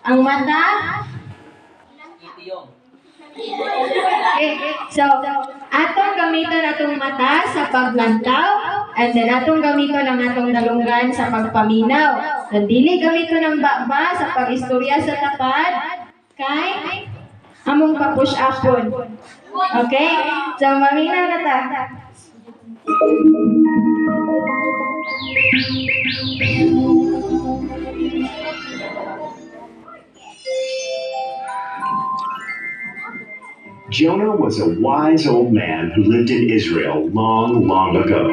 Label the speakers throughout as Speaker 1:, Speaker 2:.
Speaker 1: Ang mata. Okay. So, atong gamiton atong mata sa paglantaw, and then atong gamiton ang atong dalunggan sa pagpaminaw. And dili gamiton ang baba sa pag-istorya sa tapad, kay among pa-push upon. Okay? So, maminaw na ta.
Speaker 2: Jonah was a wise old man who lived in Israel long, long ago.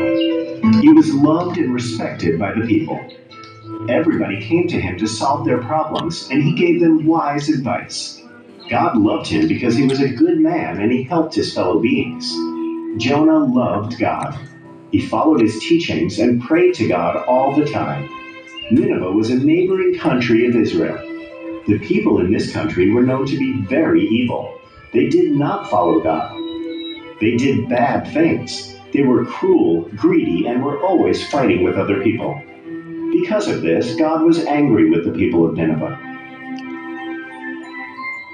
Speaker 2: He was loved and respected by the people. Everybody came to him to solve their problems, and he gave them wise advice. God loved him because he was a good man and he helped his fellow beings. Jonah loved God. He followed his teachings and prayed to God all the time. Nineveh was a neighboring country of Israel. The people in this country were known to be very evil. They did not follow God. They did bad things. They were cruel, greedy, and were always fighting with other people. Because of this, God was angry with the people of Nineveh.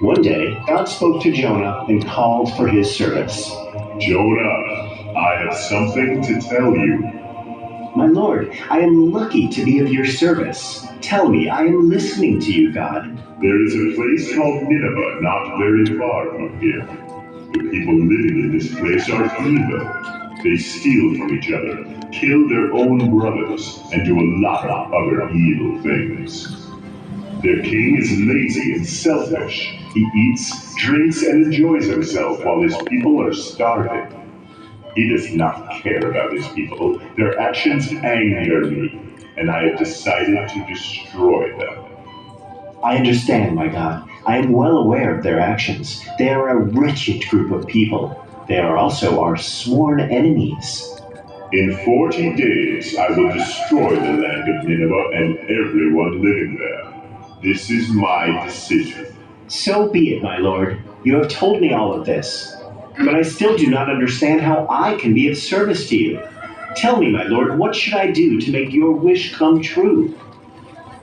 Speaker 2: One day, God spoke to Jonah and called for his service.
Speaker 3: Jonah, I have something to tell you.
Speaker 2: My Lord, I am lucky to be of your service. Tell me, I am listening to you, God.
Speaker 3: There is a place called Nineveh not very far from here. The people living in this place are evil. They steal from each other, kill their own brothers, and do a lot of other evil things. Their king is lazy and selfish. He eats, drinks, and enjoys himself while his people are starving. He does not care about his people. Their actions anger me, and I have decided to destroy them.
Speaker 2: I understand, my God. I am well aware of their actions. They are a wretched group of people. They are also our sworn enemies.
Speaker 3: In 40 days, I will destroy the land of Nineveh and everyone living there. This is my decision.
Speaker 2: So be it, my Lord. You have told me all of this. But I still do not understand how I can be of service to you. Tell me, my Lord, what should I do to make your wish come true?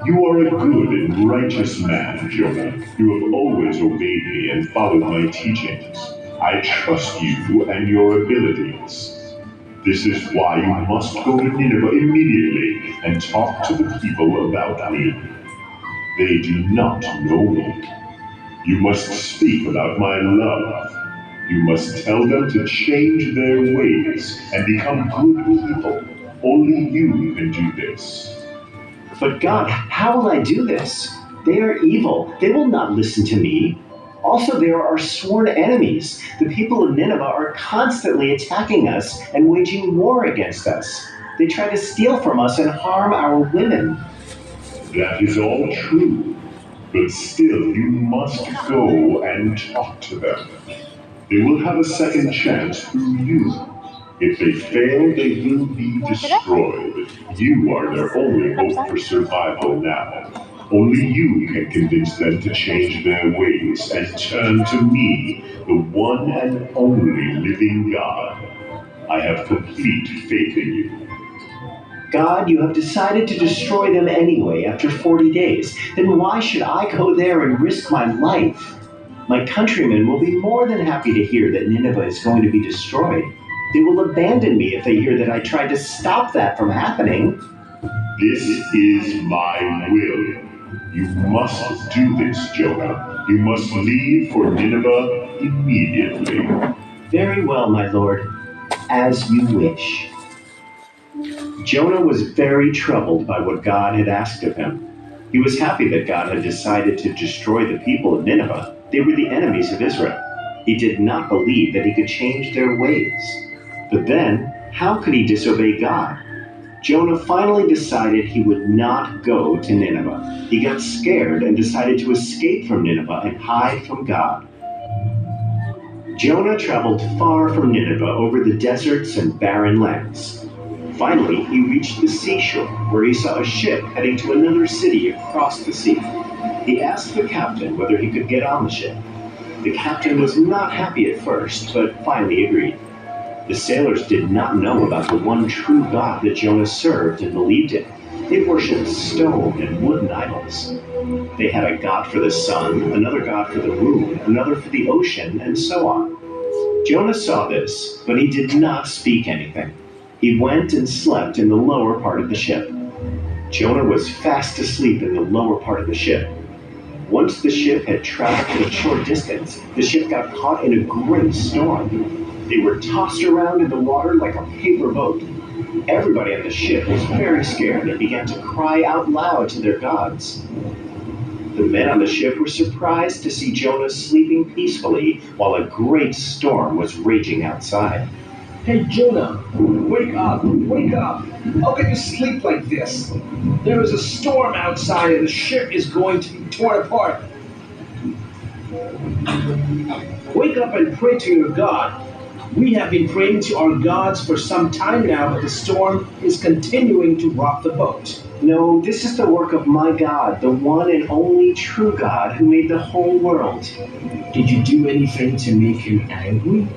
Speaker 3: You are a good and righteous man, Jonah. You have always obeyed me and followed my teachings. I trust you and your abilities. This is why you must go to Nineveh immediately and talk to the people about me. They do not know me. You must speak about my love. You must tell them to change their ways and become good people. Only you can do this.
Speaker 2: But God, how will I do this? They are evil. They will not listen to me. Also, they are our sworn enemies. The people of Nineveh are constantly attacking us and waging war against us. They try to steal from us and harm our women.
Speaker 3: That is all true. But still, you must go and talk to them. They will have a second chance through you. If they fail, they will be destroyed. You are their only hope for survival now. Only you can convince them to change their ways and turn to me, the one and only living God. I have complete faith in you.
Speaker 2: God, you have decided to destroy them anyway after 40 days. Then why should I go there and risk my life? My countrymen will be more than happy to hear that Nineveh is going to be destroyed. They will abandon me if they hear that I tried to stop that from happening.
Speaker 3: This is my will. You must do this, Jonah. You must leave for Nineveh immediately.
Speaker 2: Very well, my lord. As you wish. Jonah was very troubled by what God had asked of him. He was happy that God had decided to destroy the people of Nineveh. They were the enemies of Israel. He did not believe that he could change their ways. But then, how could he disobey God? Jonah finally decided he would not go to Nineveh. He got scared and decided to escape from Nineveh and hide from God. Jonah traveled far from Nineveh over the deserts and barren lands. Finally, he reached the seashore, where he saw a ship heading to another city across the sea. He asked the captain whether he could get on the ship. The captain was not happy at first, but finally agreed. The sailors did not know about the one true God that Jonah served and believed in. They worshipped stone and wooden idols. They had a god for the sun, another god for the moon, another for the ocean, and so on. Jonah saw this, but he did not speak anything. He went and slept in the lower part of the ship. Jonah was fast asleep in the lower part of the ship. Once the ship had traveled a short distance, the ship got caught in a great storm. They were tossed around in the water like a paper boat. Everybody on the ship was very scared and began to cry out loud to their gods. The men on the ship were surprised to see Jonah sleeping peacefully while a great storm was raging outside.
Speaker 4: Hey, Jonah, wake up, wake up. How can you sleep like this? There is a storm outside and the ship is going to be torn apart. Wake up and pray to your God. We have been praying to our gods for some time now, but the storm is continuing to rock the boat.
Speaker 2: No, this is the work of my God, the one and only true God who made the whole world.
Speaker 4: Did you do anything to make him angry?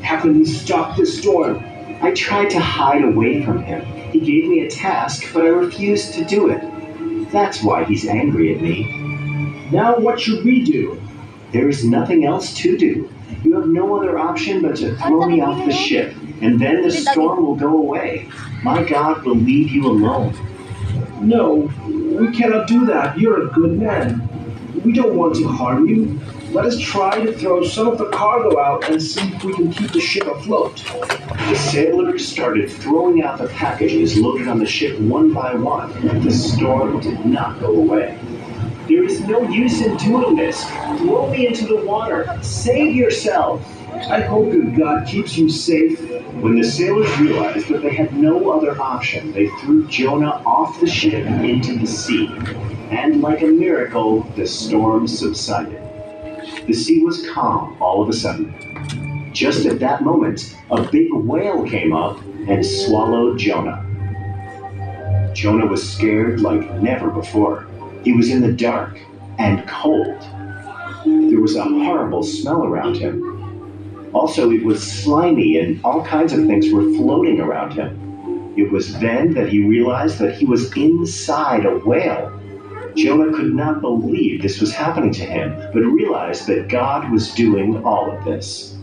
Speaker 4: How can we stop this storm?
Speaker 2: I tried to hide away from him. He gave me a task, but I refused to do it. That's why he's angry at me.
Speaker 4: Now what should we do?
Speaker 2: There is nothing else to do. You have no other option but to throw me off the ship, and then the storm will go away. My God will leave you alone.
Speaker 4: No, we cannot do that. You're a good man. We don't want to harm you. Let us try to throw some of the cargo out and see if we can keep the ship afloat.
Speaker 2: The sailors started throwing out the packages loaded on the ship one by one. The storm did not go away. There is no use in doing this. Throw me into the water. Save yourself.
Speaker 4: I hope your God keeps you safe.
Speaker 2: When the sailors realized that they had no other option, they threw Jonah off the ship into the sea. And like a miracle, the storm subsided. The sea was calm all of a sudden. Just at that moment, a big whale came up and swallowed Jonah. Jonah was scared like never before. He was in the dark and cold. There was a horrible smell around him. Also, it was slimy and all kinds of things were floating around him. It was then that he realized that he was inside a whale. Jonah could not believe this was happening to him, but realized that God was doing all of this.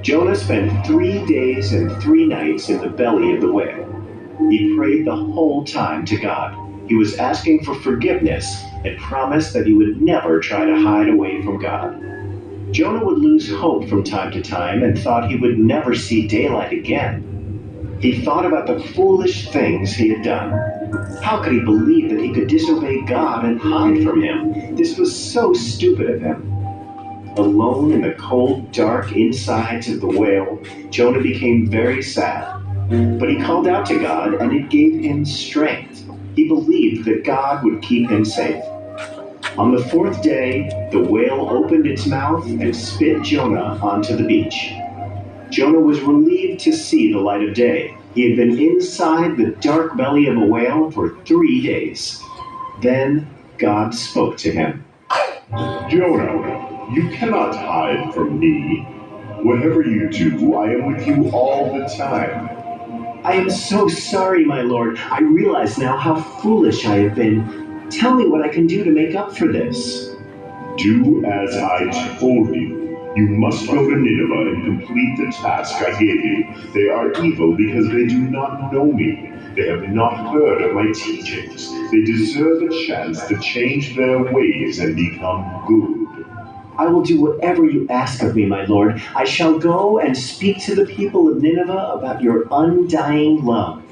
Speaker 2: Jonah spent 3 days and 3 nights in the belly of the whale. He prayed the whole time to God. He was asking for forgiveness and promised that he would never try to hide away from God. Jonah would lose hope from time to time and thought he would never see daylight again. He thought about the foolish things he had done. How could he believe that he could disobey God and hide from him? This was so stupid of him. Alone in the cold, dark insides of the whale, Jonah became very sad. But he called out to God, and it gave him strength. He believed that God would keep him safe. On the 4th day, the whale opened its mouth and spit Jonah onto the beach. Jonah was relieved to see the light of day. He had been inside the dark belly of a whale for 3 days. Then God spoke to him.
Speaker 3: Jonah, you cannot hide from me. Whatever you do, I am with you all the time.
Speaker 2: I am so sorry, my Lord. I realize now how foolish I have been. Tell me what I can do to make up for this.
Speaker 3: Do as I told you. You must go to Nineveh and complete the task I gave you. They are evil because they do not know me. They have not heard of my teachings. They deserve a chance to change their ways and become good.
Speaker 2: I will do whatever you ask of me, my Lord. I shall go and speak to the people of Nineveh about your undying love.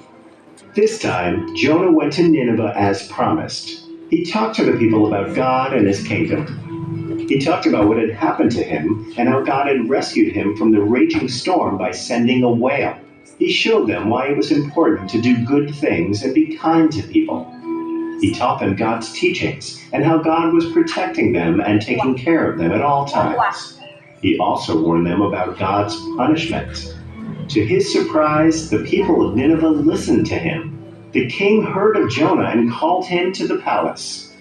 Speaker 2: This time, Jonah went to Nineveh as promised. He talked to the people about God and his kingdom. He talked about what had happened to him and how God had rescued him from the raging storm by sending a whale. He showed them why it was important to do good things and be kind to people. He taught them God's teachings and how God was protecting them and taking care of them at all times. He also warned them about God's punishment. To his surprise, the people of Nineveh listened to him. The king heard of Jonah and called him to the palace.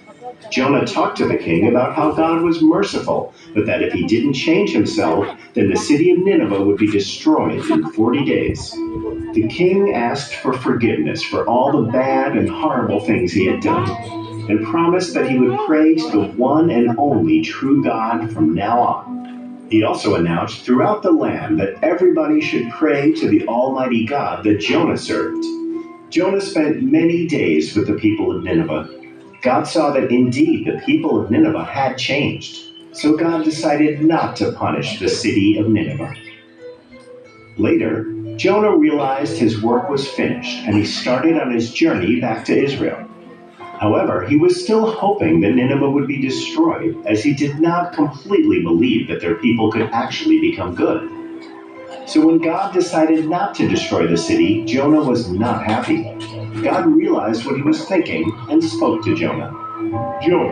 Speaker 2: Jonah talked to the king about how God was merciful, but that if he didn't change himself, then the city of Nineveh would be destroyed in 40 days. The king asked for forgiveness for all the bad and horrible things he had done, and promised that he would pray to the one and only true God from now on. He also announced throughout the land that everybody should pray to the Almighty God that Jonah served. Jonah spent many days with the people of Nineveh. God saw that indeed the people of Nineveh had changed, so God decided not to punish the city of Nineveh. Later, Jonah realized his work was finished and he started on his journey back to Israel. However, he was still hoping that Nineveh would be destroyed, as he did not completely believe that their people could actually become good. So when God decided not to destroy the city, Jonah was not happy. God realized what he was thinking and spoke to Jonah.
Speaker 3: Jonah,